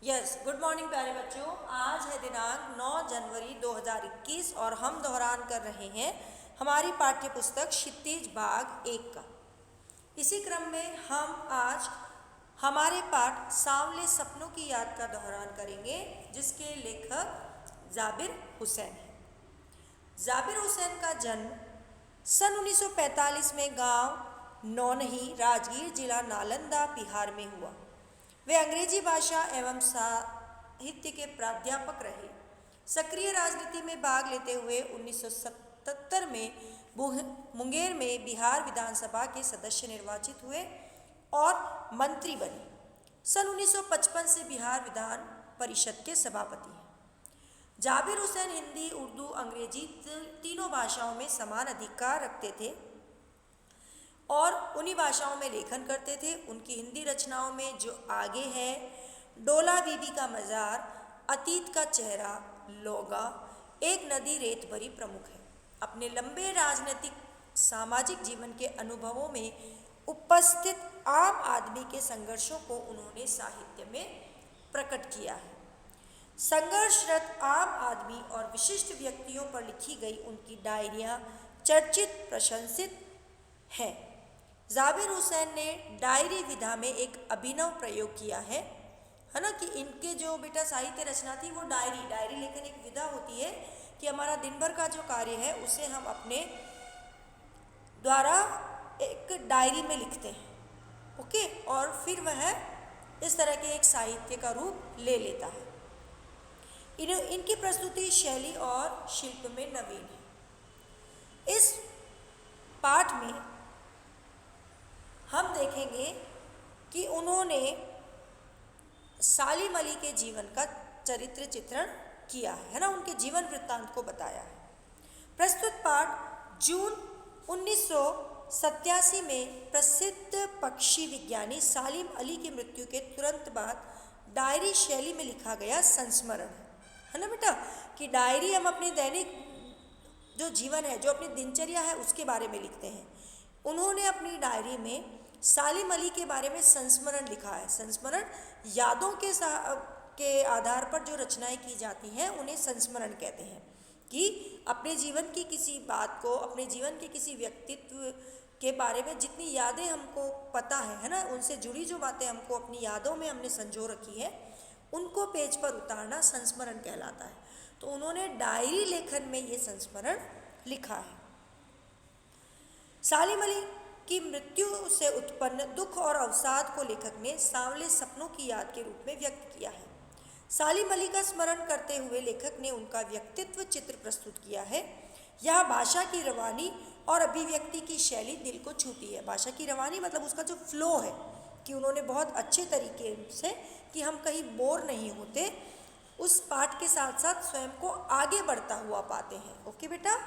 Good morning प्यारे बच्चों। आज है दिनांक 9 जनवरी 2021 और हम दोहरान कर रहे हैं हमारी पाठ्य पुस्तक क्षितिज भाग 1 का। इसी क्रम में हम आज हमारे पाठ सांवले सपनों की याद का दोहरान करेंगे, जिसके लेखक जाबिर हुसैन हैं। जाबिर हुसैन का जन्म सन 1945 में गांव नौनही, राजगीर जिला नालंदा, बिहार में हुआ। वे अंग्रेजी भाषा एवं साहित्य के प्राध्यापक रहे। सक्रिय राजनीति में भाग लेते हुए 1977 में मुंगेर में बिहार विधानसभा के सदस्य निर्वाचित हुए और मंत्री बने। सन 1955 से बिहार विधान परिषद के सभापति हैं। जाबिर हुसैन हिंदी, उर्दू, अंग्रेजी तीनों भाषाओं में समान अधिकार रखते थे और उन्हीं भाषाओं में लेखन करते थे। उनकी हिंदी रचनाओं में जो आगे है, डोला बीबी का मज़ार, अतीत का चेहरा, लोगा, एक नदी रेत भरी प्रमुख है। अपने लंबे राजनीतिक सामाजिक जीवन के अनुभवों में उपस्थित आम आदमी के संघर्षों को उन्होंने साहित्य में प्रकट किया है। संघर्षरत आम आदमी और विशिष्ट व्यक्तियों पर लिखी गई उनकी डायरियाँ चर्चित, प्रशंसित हैं। जाबिर हुसैन ने डायरी विधा में एक अभिनव प्रयोग किया है ना, कि इनके जो बेटा साहित्य रचना थी वो डायरी लेखन एक विधा होती है कि हमारा दिन भर का जो कार्य है उसे हम अपने द्वारा एक डायरी में लिखते हैं। ओके, और फिर वह इस तरह के एक साहित्य का रूप ले लेता है। इनकी प्रस्तुति शैली और शिल्प में नवीन है। इस पाठ में हम देखेंगे कि उन्होंने सालिम अली के जीवन का चरित्र चित्रण किया है ना, उनके जीवन वृत्तांत को बताया है। प्रस्तुत पाठ जून 1987 में प्रसिद्ध पक्षी विज्ञानी सालिम अली की मृत्यु के तुरंत बाद डायरी शैली में लिखा गया संस्मरण है ना बेटा, कि डायरी हम अपने दैनिक जो जीवन है, जो अपनी दिनचर्या है, उसके बारे में लिखते हैं। उन्होंने अपनी डायरी में सालिम अली के बारे में संस्मरण लिखा है। संस्मरण यादों के आधार पर जो रचनाएं की जाती हैं उन्हें संस्मरण कहते हैं, कि अपने जीवन की किसी बात को, अपने जीवन के किसी व्यक्तित्व के बारे में जितनी यादें हमको पता है ना, उनसे जुड़ी जो बातें हमको अपनी यादों में हमने संजो रखी है, उनको पेज पर उतारना संस्मरण कहलाता है। तो उन्होंने डायरी लेखन में ये संस्मरण लिखा है। सालिम अली की मृत्यु से उत्पन्न दुख और अवसाद को लेखक ने सांवले सपनों की याद के रूप में व्यक्त किया है। सालिम अली का स्मरण करते हुए लेखक ने उनका व्यक्तित्व चित्र प्रस्तुत किया है। यह भाषा की रवानी और अभिव्यक्ति की शैली दिल को छूती है। भाषा की रवानी मतलब उसका जो फ्लो है, कि उन्होंने बहुत अच्छे तरीके से, कि हम कहीं बोर नहीं होते, उस पाठ के साथ साथ स्वयं को आगे बढ़ता हुआ पाते हैं। ओके बेटा,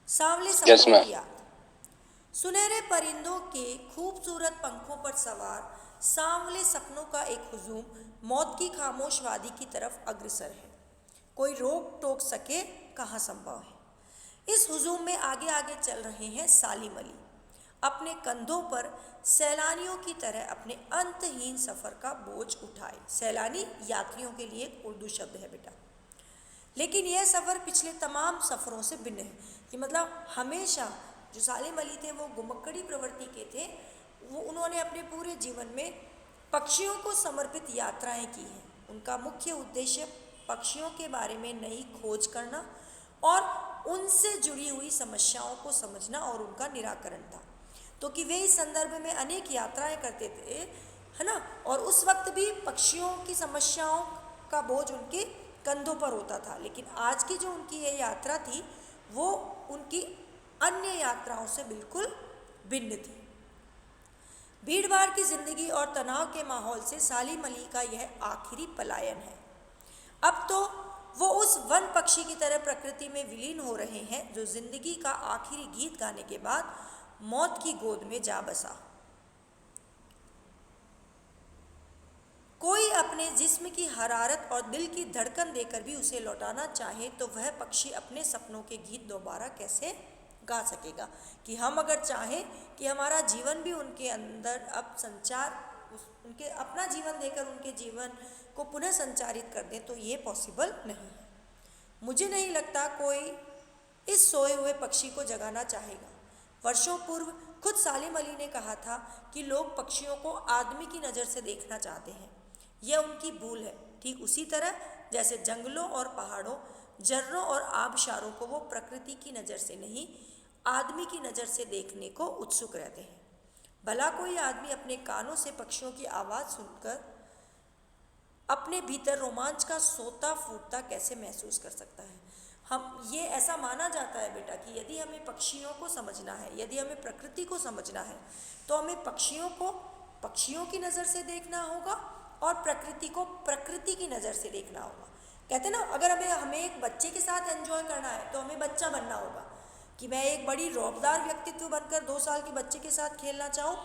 सांवले सपनों की याद। सुनहरे परिंदों के खूबसूरत पंखों पर सवार सांवले सपनों का एक हुजूम मौत की खामोश वादी की तरफ अग्रसर है। कोई रोक टोक सके कहाँ संभव है। इस हुजूम में आगे आगे चल रहे हैं सालिम अली, अपने कंधों पर सैलानियों की तरह अपने अंतहीन सफ़र का बोझ उठाए। सैलानी यात्रियों के लिए एक उर्दू शब्द है बेटा, लेकिन यह सफ़र पिछले तमाम सफ़रों से भिन्न है। कि मतलब हमेशा जो सालिम अली थे वो घुमक्कड़ी प्रवृत्ति के थे। वो उन्होंने अपने पूरे जीवन में पक्षियों को समर्पित यात्राएं की हैं। उनका मुख्य उद्देश्य पक्षियों के बारे में नई खोज करना और उनसे जुड़ी हुई समस्याओं को समझना और उनका निराकरण था। तो कि वे इस संदर्भ में अनेक यात्राएं करते थे है ना, और उस वक्त भी पक्षियों की समस्याओं का बोझ उनके कंधों पर होता था। लेकिन आज की जो उनकी ये यात्रा थी वो उनकी अन्य यात्राओं से बिल्कुल भिन्न थी। भीड़ भाड़ की जिंदगी और तनाव के माहौल से सालिम अली का यह आखिरी पलायन है। अब तो वो उस वन पक्षी की तरह प्रकृति में विलीन हो रहे हैं जो जिंदगी का आखिरी गीत गाने के बाद मौत की गोद में जा बसा। कोई अपने जिस्म की हरारत और दिल की धड़कन देकर भी उसे लौटाना चाहे तो वह पक्षी अपने सपनों के गीत दोबारा कैसे गा सकेगा। कि हम अगर चाहें कि हमारा जीवन भी उनके अंदर अब संचार उनके अपना जीवन देकर उनके जीवन को पुनः संचारित कर दें, तो ये पॉसिबल नहीं है। मुझे नहीं लगता कोई इस सोए हुए पक्षी को जगाना चाहेगा। वर्षों पूर्व खुद सालिम अली ने कहा था कि लोग पक्षियों को आदमी की नज़र से देखना चाहते हैं। यह उनकी भूल है। ठीक उसी तरह जैसे जंगलों और पहाड़ों, झरनों और आबशारों को वो प्रकृति की नज़र से नहीं, आदमी की नज़र से देखने को उत्सुक रहते हैं। भला कोई आदमी अपने कानों से पक्षियों की आवाज़ सुनकर अपने भीतर रोमांच का सोता फूटता कैसे महसूस कर सकता है? ये ऐसा माना जाता है बेटा कि यदि हमें पक्षियों को समझना है, यदि हमें प्रकृति को समझना है, तो हमें पक्षियों को पक्षियों की नज़र से देखना होगा और प्रकृति को प्रकृति की नज़र से देखना होगा। कहते ना, अगर हमें एक बच्चे के साथ एंजॉय करना है तो हमें बच्चा बनना होगा। कि मैं एक बड़ी रौबदार व्यक्तित्व बनकर 2 साल के बच्चे के साथ खेलना चाहूँ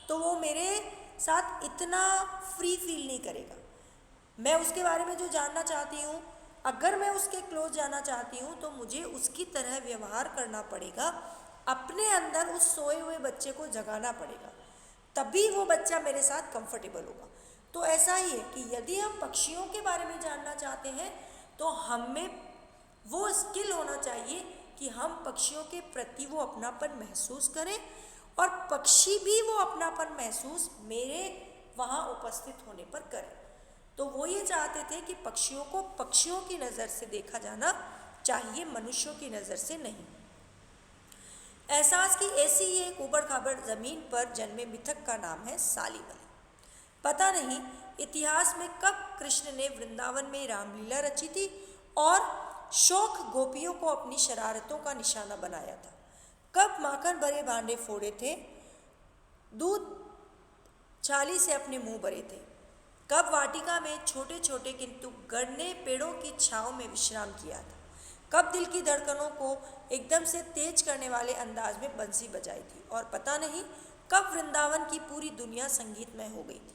तो वो मेरे साथ इतना फ्री फील नहीं करेगा। मैं उसके बारे में जो जानना चाहती हूँ, अगर मैं उसके क्लोज जाना चाहती हूँ तो मुझे उसकी तरह व्यवहार करना पड़ेगा। अपने अंदर उस सोए हुए बच्चे को जगाना पड़ेगा, तभी वो बच्चा मेरे साथ कंफर्टेबल होगा। तो ऐसा ही है कि यदि हम पक्षियों के बारे में जानना चाहते हैं तो हमें वो स्किल होना चाहिए कि हम पक्षियों के प्रति वो अपनापन महसूस करें और पक्षी भी वो अपनापन महसूस मेरे वहाँ उपस्थित होने पर करें। तो वो ये चाहते थे कि पक्षियों को पक्षियों की नज़र से देखा जाना चाहिए, मनुष्यों की नज़र से नहीं। एहसास की ऐसी ही एक उबड़ खाबड़ ज़मीन पर जन्मे मिथक का नाम है सालिम अली। पता नहीं इतिहास में कब कृष्ण ने वृंदावन में रामलीला रची थी और शौक गोपियों को अपनी शरारतों का निशाना बनाया था। कब माखन भरे भांडे फोड़े थे, दूध छाली से अपने मुंह भरे थे। कब वाटिका में छोटे छोटे किंतु गढ़ने पेड़ों की छांव में विश्राम किया था। कब दिल की धड़कनों को एकदम से तेज करने वाले अंदाज में बंसी बजाई थी। और पता नहीं कब वृंदावन की पूरी दुनिया संगीतमय हो गई थी।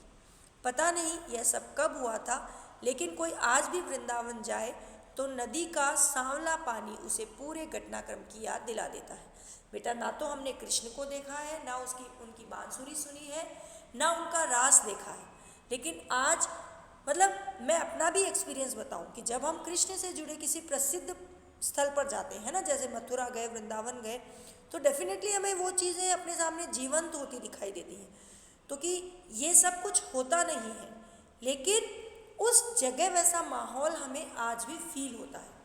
पता नहीं यह सब कब हुआ था, लेकिन कोई आज भी वृंदावन जाए तो नदी का सांवला पानी उसे पूरे घटनाक्रम की याद दिला देता है। बेटा, ना तो हमने कृष्ण को देखा है, ना उनकी बांसुरी सुनी है, ना उनका रास देखा है, लेकिन आज मैं अपना भी एक्सपीरियंस बताऊं कि जब हम कृष्ण से जुड़े किसी प्रसिद्ध स्थल पर जाते हैं ना, जैसे मथुरा गए, वृंदावन गए, तो डेफिनेटली हमें वो चीज़ें अपने सामने जीवंत होती दिखाई देती हैं। तो कि ये सब कुछ होता नहीं है, लेकिन उस जगह वैसा माहौल हमें आज भी फील होता है।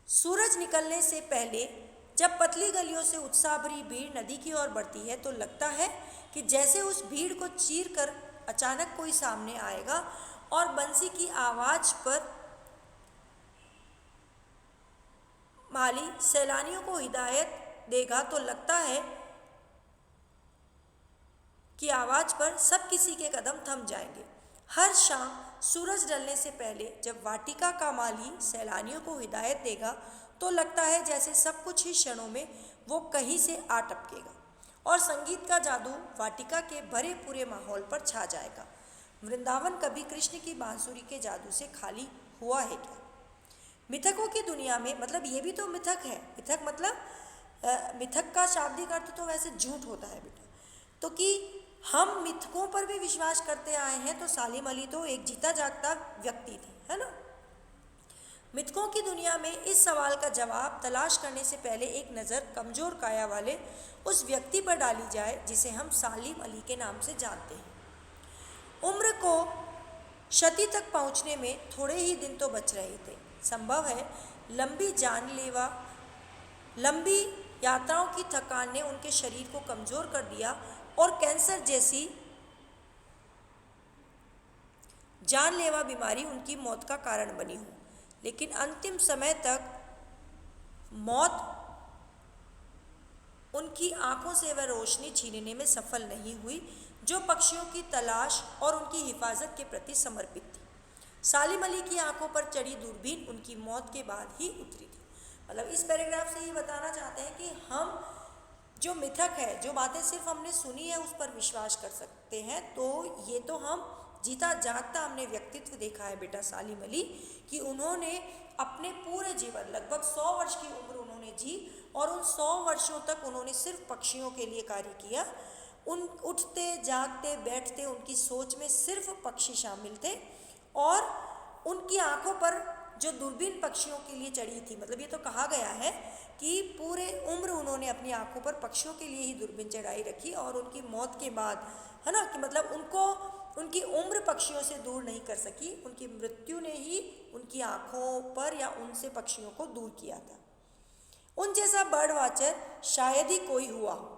सूरज निकलने से पहले जब पतली गलियों से उत्साह भरी भीड़ नदी की ओर बढ़ती है तो लगता है कि जैसे उस भीड़ को चीर कर अचानक कोई सामने आएगा और बंसी की आवाज़ पर माली सैलानियों को हिदायत देगा तो लगता है कि आवाज़ पर सब किसी के कदम थम जाएंगे। हर शाम सूरज ढलने से पहले जब वाटिका का माली सैलानियों को हिदायत देगा तो लगता है जैसे सब कुछ ही क्षणों में वो कहीं से आ टपकेगा और संगीत का जादू वाटिका के भरे पूरे माहौल पर छा जाएगा। वृंदावन कभी कृष्ण की बांसुरी के जादू से खाली हुआ है क्या? मिथकों की दुनिया में, ये भी तो मिथक है। मिथक का शाब्दिक अर्थ तो वैसे झूठ होता है बेटा। तो कि हम मिथकों पर भी विश्वास करते आए हैं, तो सालिम अली तो एक जीता जागता व्यक्ति थे, है ना। मिथकों की दुनिया में इस सवाल का जवाब तलाश करने से पहले एक नज़र कमज़ोर काया वाले उस व्यक्ति पर डाली जाए जिसे हम सालिम अली के नाम से जानते हैं। उम्र को शती तक पहुंचने में थोड़े ही दिन तो बच रहे थे। संभव है लंबी यात्राओं की थकान ने उनके शरीर को कमज़ोर कर दिया और कैंसर जैसी जानलेवा बीमारी उनकी मौत का कारण बनी हो, लेकिन अंतिम समय तक मौत उनकी आंखों से वह रोशनी छीनने में सफल नहीं हुई जो पक्षियों की तलाश और उनकी हिफाजत के प्रति समर्पित थी। सालिम अली की आंखों पर चढ़ी दूरबीन उनकी मौत के बाद ही उतरी थी। इस पैराग्राफ से ये बताना चाहते हैं कि हम जो मिथक है, जो बातें सिर्फ हमने सुनी है उस पर विश्वास कर सकते हैं। तो ये तो हम जीता जागता हमने व्यक्तित्व देखा है बेटा सालिम अली, कि उन्होंने अपने पूरे जीवन लगभग 100 वर्ष की उम्र उन्होंने जी और उन 100 वर्षों तक उन्होंने सिर्फ पक्षियों के लिए कार्य किया। उन उठते जागते बैठते उनकी सोच में सिर्फ पक्षी शामिल थे और उनकी आंखों पर जो दूरबीन पक्षियों के लिए चढ़ी थी, मतलब ये तो कहा गया है कि पूरे उम्र उन्होंने अपनी आंखों पर पक्षियों के लिए ही दूरबीन चढ़ाई रखी और उनकी मौत के बाद, है ना, कि मतलब उनको उनकी उम्र पक्षियों से दूर नहीं कर सकी, उनकी मृत्यु ने ही उनकी आंखों पर या उनसे पक्षियों को दूर किया था। उन जैसा बर्ड वॉचर शायद ही कोई हुआ हो,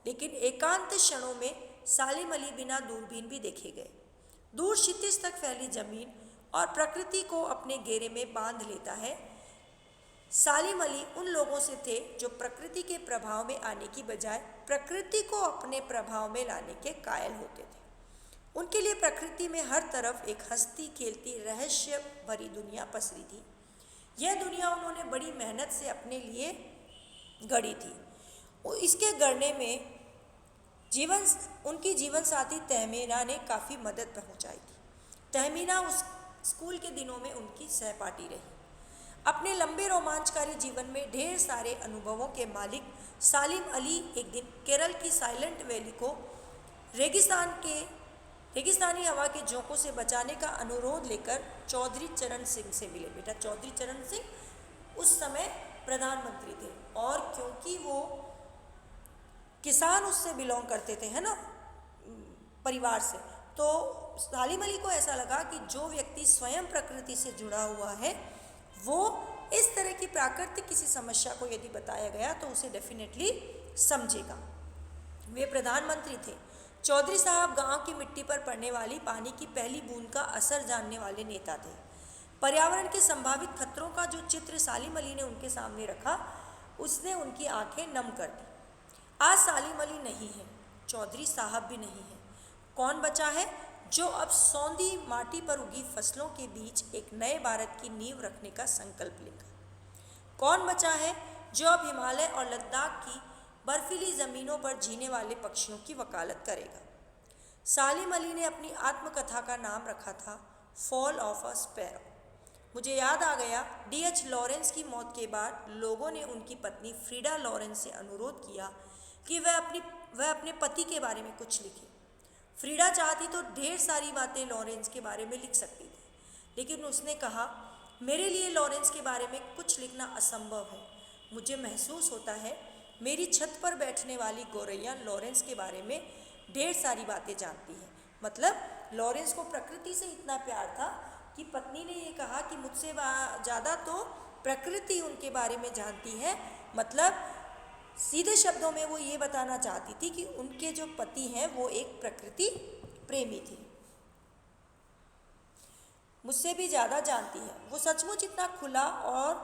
लेकिन एकांत क्षणों में सालिम अली बिना दूरबीन भी देखे गए। दूर क्षितिज तक फैली जमीन और प्रकृति को अपने घेरे में बांध लेता है। सालिम अली उन लोगों से थे जो प्रकृति के प्रभाव में आने की बजाय प्रकृति को अपने प्रभाव में लाने के कायल होते थे। उनके लिए प्रकृति में हर तरफ एक हंसती खेलती रहस्य भरी दुनिया पसरी थी। यह दुनिया उन्होंने बड़ी मेहनत से अपने लिए गढ़ी थी। इसके गढ़ने में उनकी जीवन साथी तहमीना ने काफ़ी मदद पहुंचाई थी। तहमीना उस स्कूल के दिनों में उनकी सहपाठी रही। अपने लंबे रोमांचकारी जीवन में ढेर सारे अनुभवों के मालिक सालिम अली एक दिन केरल की साइलेंट वैली को रेगिस्तानी हवा के झोंकों से बचाने का अनुरोध लेकर चौधरी चरण सिंह से मिले। बेटा, चौधरी चरण सिंह उस समय प्रधानमंत्री थे और क्योंकि वो किसान उससे बिलोंग करते थे, है ना, परिवार से, तो सालिम अली को ऐसा लगा कि जो व्यक्ति स्वयं प्रकृति से जुड़ा हुआ है वो इस तरह की प्राकृतिक किसी समस्या को यदि बताया गया तो उसे डेफिनेटली समझेगा। वे प्रधानमंत्री थे। चौधरी साहब गांव की मिट्टी पर पड़ने वाली पानी की पहली बूंद का असर जानने वाले नेता थे। पर्यावरण के संभावित खतरों का जो चित्र सालिम अली ने उनके सामने रखा उसने उनकी आंखें नम कर दी। आज सालिम अली नहीं है, चौधरी साहब भी नहीं है। कौन बचा है जो अब सौंधी माटी पर उगी फसलों के बीच एक नए भारत की नींव रखने का संकल्प लेगा? कौन बचा है जो अब हिमालय और लद्दाख की बर्फीली ज़मीनों पर जीने वाले पक्षियों की वकालत करेगा? सालिम अली ने अपनी आत्मकथा का नाम रखा था फॉल ऑफ अ स्पैरो। मुझे याद आ गया, D.H. लॉरेंस की मौत के बाद लोगों ने उनकी पत्नी फ्रीडा लॉरेंस से अनुरोध किया कि वह अपने पति के बारे में कुछ लिखे। फ्रीडा चाहती तो ढेर सारी बातें लॉरेंस के बारे में लिख सकती थी, लेकिन उसने कहा, मेरे लिए लॉरेंस के बारे में कुछ लिखना असंभव है। मुझे महसूस होता है मेरी छत पर बैठने वाली गौरैया लॉरेंस के बारे में ढेर सारी बातें जानती है। मतलब लॉरेंस को प्रकृति से इतना प्यार था कि पत्नी ने ये कहा कि मुझसे ज़्यादा तो प्रकृति उनके बारे में जानती है। मतलब सीधे शब्दों में वो ये बताना चाहती थी कि उनके जो पति हैं वो एक प्रकृति प्रेमी थे, मुझसे भी ज़्यादा जानती है। वो सचमुच इतना खुला और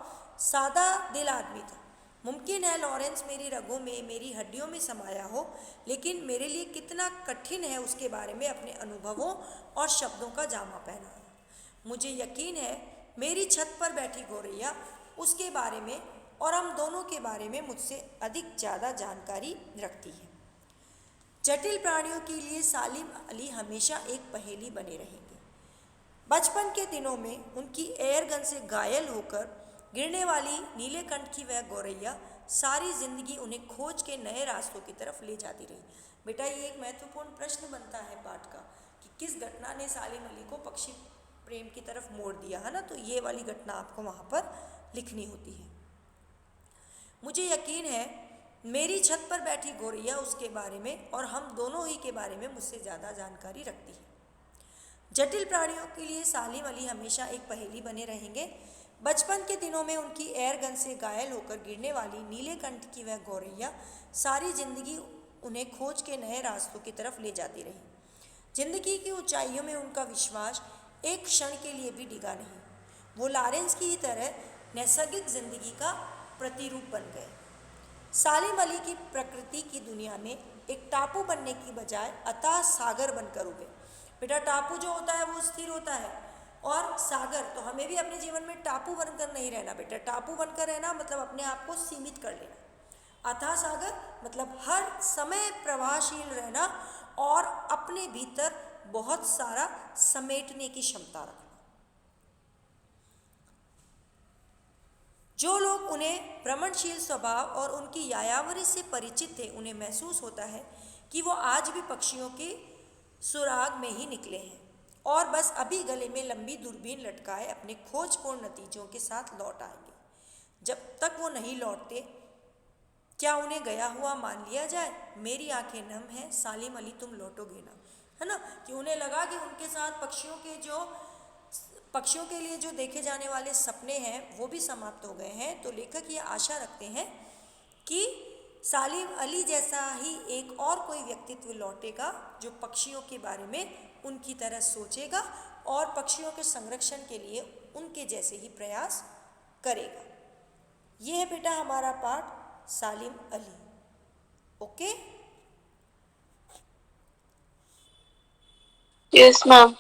सादा दिल आदमी था। मुमकिन है लॉरेंस मेरी रगों में, मेरी हड्डियों में समाया हो, लेकिन मेरे लिए कितना कठिन है उसके बारे में अपने अनुभवों और शब्दों का जामा पहनाना। मुझे यकीन है मेरी छत पर बैठी गौरैया उसके बारे में और हम दोनों के बारे में मुझसे अधिक ज़्यादा जानकारी रखती है। जटिल प्राणियों के लिए सालिम अली हमेशा एक पहेली बने रहेंगे। बचपन के दिनों में उनकी एयरगन से घायल होकर गिरने वाली नीलेकंठ की वह गौरैया सारी जिंदगी उन्हें खोज के नए रास्तों की तरफ ले जाती रही। बेटा, ये एक महत्वपूर्ण प्रश्न बनता है पाठ का कि किस घटना ने सालिम अली को पक्षी प्रेम की तरफ मोड़ दिया, है ना। तो ये वाली घटना आपको वहाँ पर लिखनी होती है। मुझे यकीन है मेरी छत पर बैठी गौरैया उसके बारे में और हम दोनों ही के बारे में मुझसे ज़्यादा जानकारी रखती है। जटिल प्राणियों के लिए सालिम अली हमेशा एक पहेली बने रहेंगे। बचपन के दिनों में उनकी एयरगन से घायल होकर गिरने वाली नीलेकंठ की वह गौरैया सारी जिंदगी उन्हें खोज के नए रास्तों की तरफ ले जाती रही। जिंदगी की ऊंचाइयों में उनका विश्वास एक क्षण के लिए भी डिगा नहीं। वो लॉरेंस की ही तरह नैसर्गिक जिंदगी का प्रतिरूप बन गए। सालिम अली की प्रकृति की दुनिया में एक टापू बनने की बजाय अथाह सागर बनकर उभे। बेटा, टापू जो होता है वो स्थिर होता है और सागर, तो हमें भी अपने जीवन में टापू बनकर नहीं रहना। बेटा, टापू बनकर रहना मतलब अपने आप को सीमित कर लेना। अथाह सागर मतलब हर समय प्रवाहशील रहना और अपने भीतर बहुत सारा समेटने की क्षमता रखना। जो लोग उन्हें भ्रमणशील स्वभाव और उनकी यायावरी से परिचित थे, उन्हें महसूस होता है कि वो आज भी पक्षियों के सुराग में ही निकले हैं और बस अभी गले में लंबी दूरबीन लटकाए अपने खोजपूर्ण नतीजों के साथ लौट आएंगे। जब तक वो नहीं लौटते, क्या उन्हें गया हुआ मान लिया जाए? मेरी आंखें नम हैं, सालिम अली तुम लौटोगे ना, है ना। कि उन्हें लगा कि उनके साथ पक्षियों के लिए जो देखे जाने वाले सपने हैं वो भी समाप्त हो गए हैं। तो लेखक ये आशा रखते हैं कि सालिम अली जैसा ही एक और कोई व्यक्तित्व लौटेगा जो पक्षियों के बारे में उनकी तरह सोचेगा और पक्षियों के संरक्षण के लिए उनके जैसे ही प्रयास करेगा। ये है बेटा हमारा पाठ सालिम अली। ओके। Yes ma'am.